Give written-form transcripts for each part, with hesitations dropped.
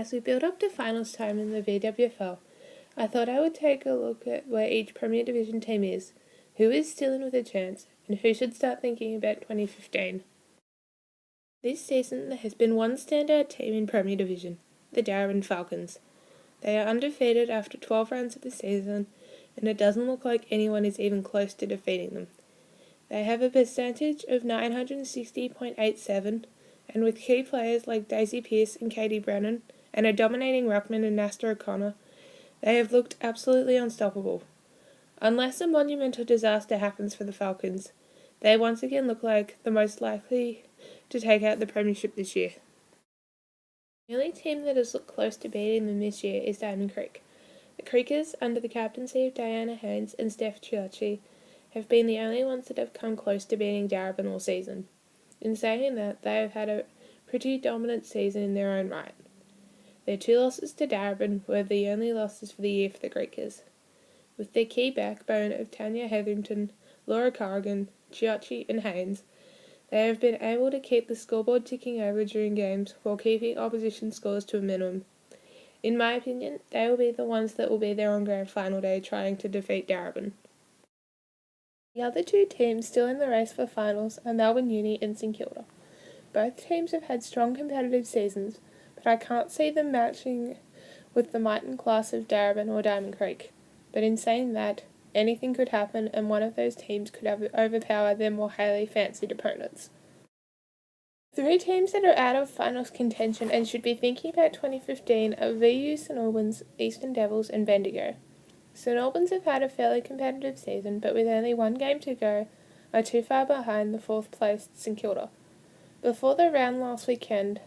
As we build up to finals time in the Vwfl, I thought I would take a look at where each Premier Division team is, who is still in with a chance, and who should start thinking about 2015. This season there has been one standout team in Premier Division, the Darebin Falcons. They are undefeated after 12 rounds of the season, and it doesn't look like anyone is even close to defeating them. They have a percentage of 960.87, and with key players like Daisy Pearce and Katie Brennan, and a dominating ruckman in Nasta O'Connor, they have looked absolutely unstoppable. Unless a monumental disaster happens for the Falcons, they once again look like the most likely to take out the premiership this year. The only team that has looked close to beating them this year is Diamond Creek. The Creekers, under the captaincy of Diana Haynes and Steph Chiocci, have been the only ones that have come close to beating Darebin all season. In saying that, they have had a pretty dominant season in their own right. Their 2 losses to Darebin were the only losses for the year for the Creekers. With their key backbone of Tanya Hetherington, Laura Corrigan, Chiocci and Haynes, they have been able to keep the scoreboard ticking over during games while keeping opposition scores to a minimum. In my opinion, they will be the ones that will be there on grand final day trying to defeat Darebin. The other 2 teams still in the race for finals are Melbourne Uni and St Kilda. Both teams have had strong competitive seasons, but I can't see them matching with the might and class of Darebin or Diamond Creek. But in saying that, anything could happen and one of those teams could overpower their more highly fancied opponents. 3 teams that are out of finals contention and should be thinking about 2015 are VU, St Albans, Eastern Devils and Bendigo. St Albans have had a fairly competitive season, but with only 1 game to go, are too far behind the 4th placed St Kilda. Before the round last weekend,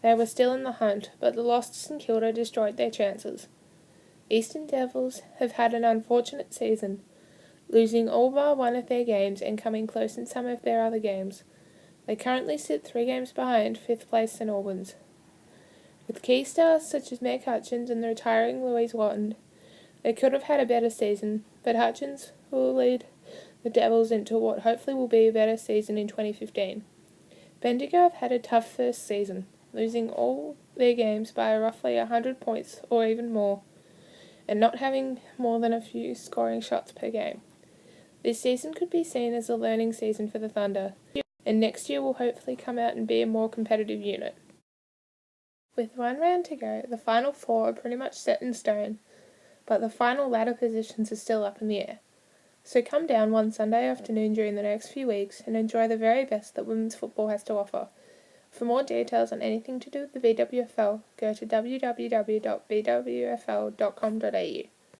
they were still in the hunt, but the loss to St Kilda destroyed their chances. Eastern Devils have had an unfortunate season, losing all but 1 of their games and coming close in some of their other games. They currently sit 3 games behind 5th place St Albans. With key stars such as Meg Hutchins and the retiring Louise Watton, they could have had a better season, but Hutchins will lead the Devils into what hopefully will be a better season in 2015. Bendigo have had a tough first season, losing all their games by roughly 100 points or even more, and not having more than a few scoring shots per game. This season could be seen as a learning season for the Thunder, and next year will hopefully come out and be a more competitive unit. With 1 round to go, the final 4 are pretty much set in stone, but the final ladder positions are still up in the air. So come down one Sunday afternoon during the next few weeks and enjoy the very best that women's football has to offer. For more details on anything to do with the Vwfl, go to www.vwfl.com.au.